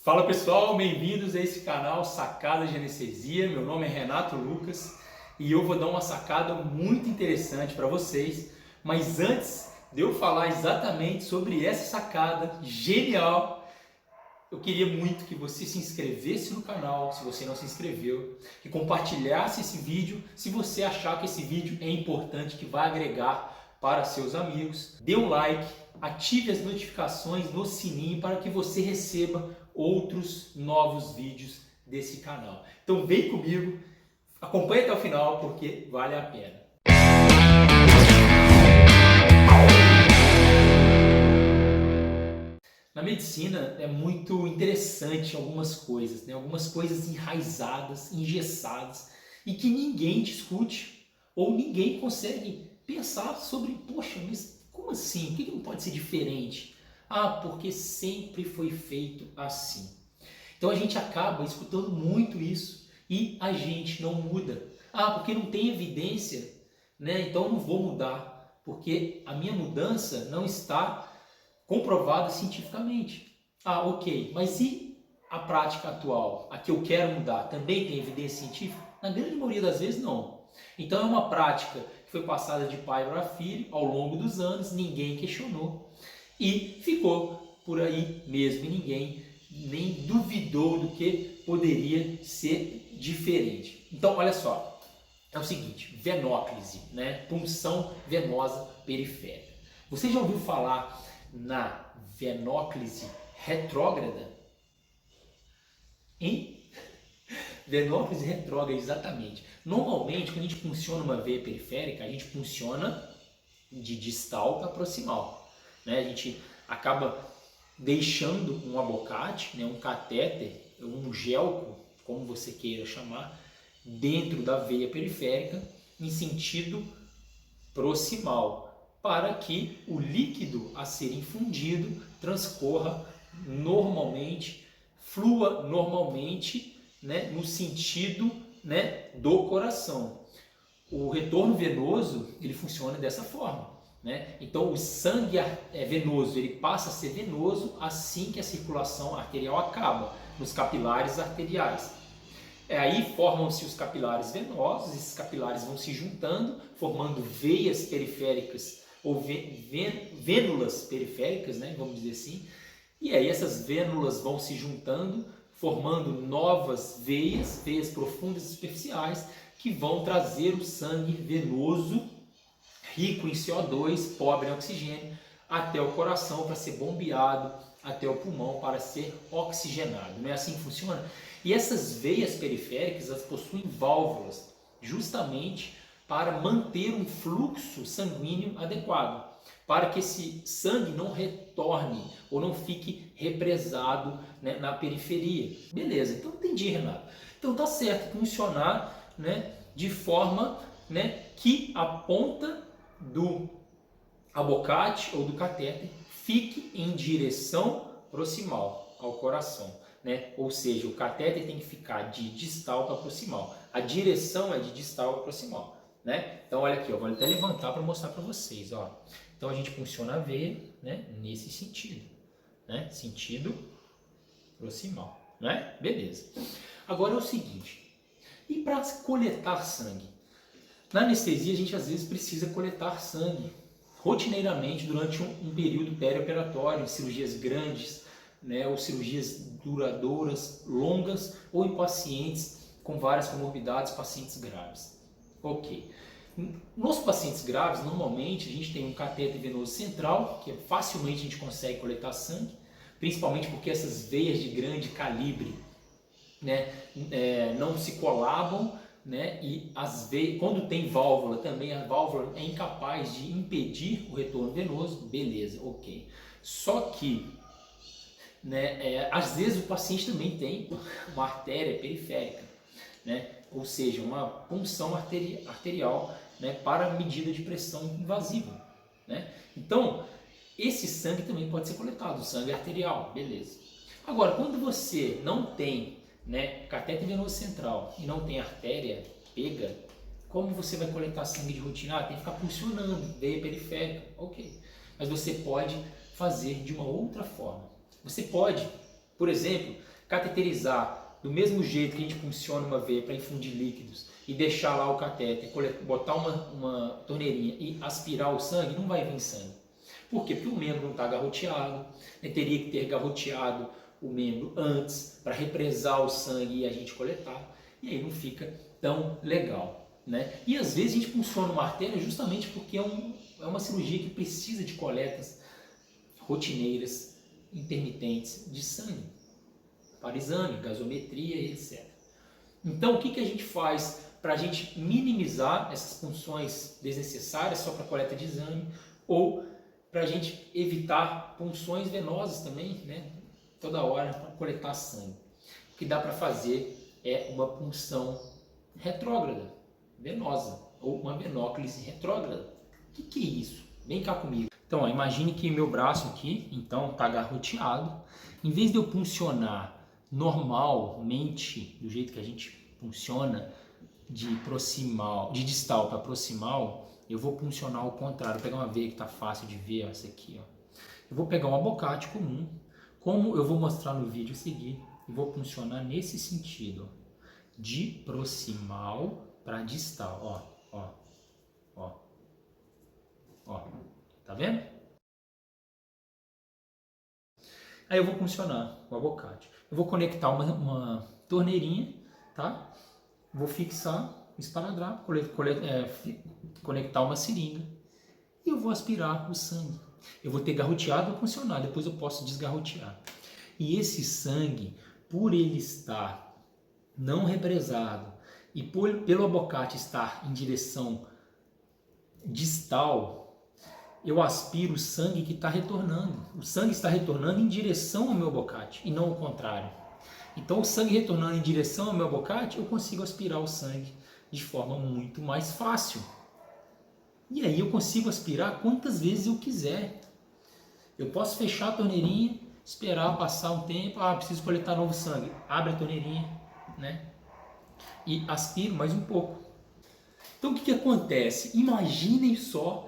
Fala pessoal, bem-vindos a esse canal Sacadas de Anestesia. Meu nome é Renato Lucas e eu vou dar uma sacada muito interessante para vocês. Mas antes de eu falar exatamente sobre essa sacada genial, eu queria muito que você se inscrevesse no canal, se você não se inscreveu, que compartilhasse esse vídeo, se você achar que esse vídeo é importante, que vai agregar para seus amigos. Dê um like, ative as notificações no sininho para que você receba outros novos vídeos desse canal. Então vem comigo, acompanhe até o final porque vale a pena. Na medicina é muito interessante algumas coisas, né? Algumas coisas enraizadas, engessadas e que ninguém discute ou ninguém consegue pensar sobre, poxa, mas como assim? Por que não pode ser diferente? Ah, porque sempre foi feito assim. Então a gente acaba escutando muito isso e a gente não muda. Ah, porque não tem evidência, né? Então eu não vou mudar, porque a minha mudança não está comprovada cientificamente. Ah, ok, mas e a prática atual? A que eu quero mudar, também tem evidência científica? Na grande maioria das vezes não. Então é uma prática que foi passada de pai para filho ao longo dos anos, ninguém questionou e ficou por aí mesmo, e ninguém nem duvidou do que poderia ser diferente. Então olha só, é o seguinte, venóclise, né? Punção venosa periférica. Você já ouviu falar na venóclise retrógrada? Hein? Venóclise retrógrada, exatamente. Normalmente, quando a gente funciona uma veia periférica, a gente funciona de distal para proximal, né? A gente acaba deixando um abocate, né, um catéter, um gelco, como você queira chamar, dentro da veia periférica em sentido proximal, para que o líquido a ser infundido transcorra normalmente, flua normalmente, né, no sentido, né, do coração. O retorno venoso ele funciona dessa forma, né? Então o sangue venoso ele passa a ser venoso assim que a circulação arterial acaba nos capilares arteriais. Aí formam-se os capilares venosos, esses capilares vão se juntando, formando veias periféricas ou vênulas periféricas, né, vamos dizer assim. E aí essas vênulas vão se juntando, formando novas veias, veias profundas e superficiais, que vão trazer o sangue venoso, rico em CO2, pobre em oxigênio, até o coração para ser bombeado, até o pulmão para ser oxigenado. Não é assim que funciona? E essas veias periféricas, elas possuem válvulas, justamente para manter um fluxo sanguíneo adequado, para que esse sangue não retorne ou não fique represado, né, na periferia. Beleza, então entendi, Renato. Então tá certo, funcionar, né, de forma, né, que a ponta do abocate ou do catéter fique em direção proximal ao coração, né? Ou seja, o catéter tem que ficar de distal para proximal. A direção é de distal para proximal, né? Então olha aqui, eu vou até levantar para mostrar para vocês, ó. Então a gente funciona a veia, né, nesse sentido, né? Sentido proximal, né? Beleza. Agora é o seguinte, e para coletar sangue? Na anestesia a gente às vezes precisa coletar sangue rotineiramente durante um período perioperatório, em cirurgias grandes, né, ou cirurgias duradouras, longas, ou em pacientes com várias comorbidades, pacientes graves. Ok. Nos pacientes graves, normalmente a gente tem um catéter venoso central, que facilmente a gente consegue coletar sangue, principalmente porque essas veias de grande calibre, né, não se colabam, né, e às vezes, quando tem válvula também, a válvula é incapaz de impedir o retorno venoso, beleza, ok. Só que, né, às vezes o paciente também tem uma artéria periférica, né, ou seja, uma punção arterial, né, para medida de pressão invasiva, né. Então, esse sangue também pode ser coletado, o sangue arterial, beleza. Agora, quando você não tem, né, catéter venoso central e não tem artéria pega, como você vai coletar sangue de rotina? Ah, tem que ficar pulsionando, veia periférica, ok. Mas você pode fazer de uma outra forma. Você pode, por exemplo, cateterizar do mesmo jeito que a gente funciona uma veia para infundir líquidos e deixar lá o catéter, botar uma torneirinha e aspirar o sangue, não vai vir sangue. Por quê? Porque o membro não está garroteado, né? Teria que ter garroteado o membro antes para represar o sangue e a gente coletar, e aí não fica tão legal, né? E às vezes a gente funciona uma artéria justamente porque é uma cirurgia que precisa de coletas rotineiras, intermitentes de sangue, para exame, gasometria e etc. Então o que a gente faz para a gente minimizar essas punções desnecessárias só para coleta de exame, ou para a gente evitar punções venosas também, né? Toda hora para coletar sangue. O que dá para fazer é uma punção retrógrada, venosa, ou uma venóclise retrógrada. O que é isso? Vem cá comigo. Então, ó, imagine que meu braço aqui, então, está garroteado. Em vez de eu puncionar normalmente, do jeito que a gente funciona, de distal para proximal, eu vou puncionar ao contrário. Vou pegar uma veia que está fácil de ver, ó, essa aqui, ó. Eu vou pegar um abocate comum, como eu vou mostrar no vídeo a seguir, e vou puncionar nesse sentido, ó, de proximal para distal, ó, tá vendo? Aí eu vou puncionar o abocate. Eu vou conectar uma torneirinha, tá? Vou fixar o esparadrapo, conectar uma seringa e eu vou aspirar o sangue. Eu vou ter garroteado para funcionar, depois eu posso desgarrotear. E esse sangue, por ele estar não represado e pelo abocate estar em direção distal, eu aspiro o sangue que está retornando. O sangue está retornando em direção ao meu abocate e não ao contrário. Então, o sangue retornando em direção ao meu abocate, eu consigo aspirar o sangue de forma muito mais fácil. E aí eu consigo aspirar quantas vezes eu quiser. Eu posso fechar a torneirinha, esperar passar um tempo, preciso coletar novo sangue. Abre a torneirinha, né? E aspiro mais um pouco. Então, o que acontece? Imaginem só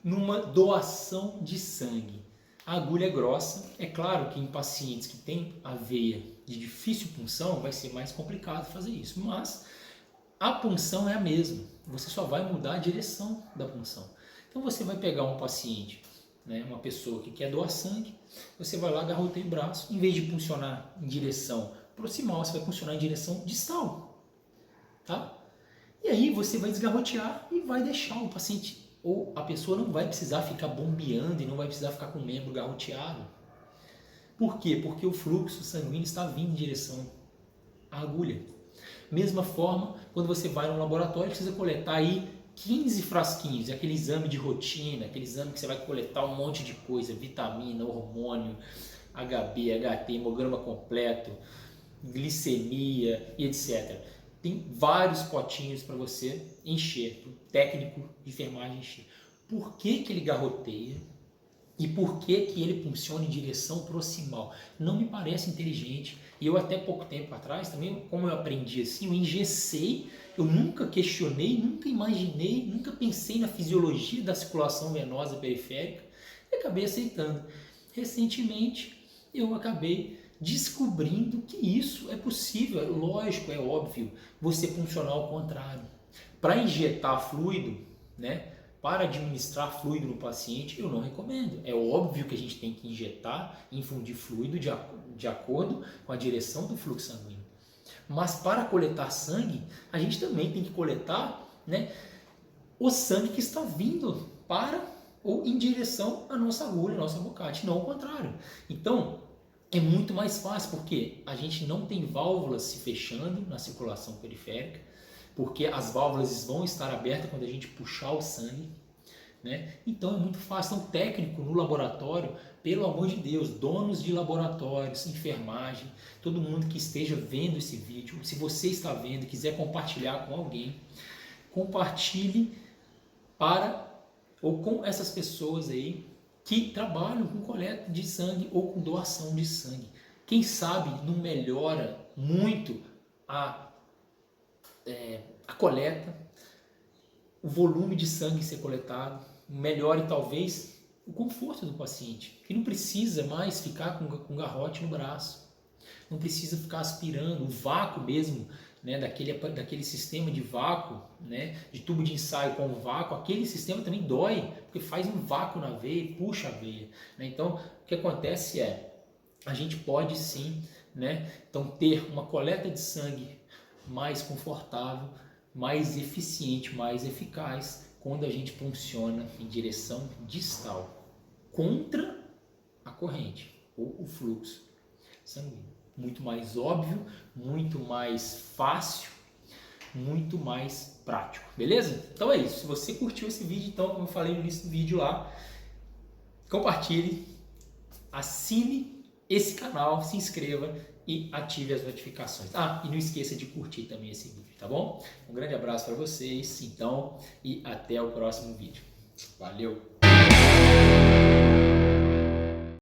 numa doação de sangue. A agulha é grossa. É claro que em pacientes que têm a veia de difícil punção vai ser mais complicado fazer isso, mas a punção é a mesma. Você só vai mudar a direção da punção. Então você vai pegar um paciente, né, uma pessoa que quer doar sangue, você vai lá, garroteia o braço, em vez de puncionar em direção proximal, você vai puncionar em direção distal, tá? E aí você vai desgarrotear e vai deixar o paciente, ou a pessoa não vai precisar ficar bombeando e não vai precisar ficar com o membro garroteado. Por quê? Porque o fluxo sanguíneo está vindo em direção à agulha. Mesma forma, quando você vai no laboratório, precisa coletar aí 15 frasquinhos, aquele exame de rotina, aquele exame que você vai coletar um monte de coisa, vitamina, hormônio, HB, HT, hemograma completo, glicemia e etc. Tem vários potinhos para você encher, para o técnico de enfermagem encher. Por que ele garroteia e por que ele funciona em direção proximal? Não me parece inteligente. E eu até pouco tempo atrás, também, como eu aprendi assim, eu engessei, eu nunca questionei, nunca imaginei, nunca pensei na fisiologia da circulação venosa periférica e acabei aceitando. Recentemente, eu acabei descobrindo que isso é possível, é lógico, é óbvio, você funcionar ao contrário. Para injetar fluido, né, para administrar fluido no paciente, eu não recomendo. É óbvio que a gente tem que injetar, infundir fluido de acordo com a direção do fluxo sanguíneo. Mas para coletar sangue, a gente também tem que coletar, né, o sangue que está vindo para ou em direção à nossa agulha, ao nosso abocate, não ao contrário. Então, é muito mais fácil, porque a gente não tem válvulas se fechando na circulação periférica, porque as válvulas vão estar abertas quando a gente puxar o sangue, né? Então é muito fácil. Então, técnico no laboratório, pelo amor de Deus, donos de laboratórios, enfermagem, todo mundo que esteja vendo esse vídeo, se você está vendo e quiser compartilhar com alguém, compartilhe para ou com essas pessoas aí que trabalham com coleta de sangue ou com doação de sangue. Quem sabe não melhora muito a coleta, o volume de sangue ser coletado, melhore talvez o conforto do paciente, que não precisa mais ficar com garrote no braço, não precisa ficar aspirando, o vácuo mesmo, né, daquele sistema de vácuo, né, de tubo de ensaio com vácuo, aquele sistema também dói, porque faz um vácuo na veia e puxa a veia, né? Então, o que acontece é, a gente pode sim, né, então ter uma coleta de sangue mais confortável, mais eficiente, mais eficaz, quando a gente funciona em direção distal, contra a corrente ou o fluxo sanguíneo. Muito mais óbvio, muito mais fácil, muito mais prático, beleza? Então é isso. Se você curtiu esse vídeo, então, como eu falei no início do vídeo lá, compartilhe, assine esse canal, se inscreva e ative as notificações. E não esqueça de curtir também esse vídeo, tá bom? Um grande abraço para vocês, então, e até o próximo vídeo. Valeu!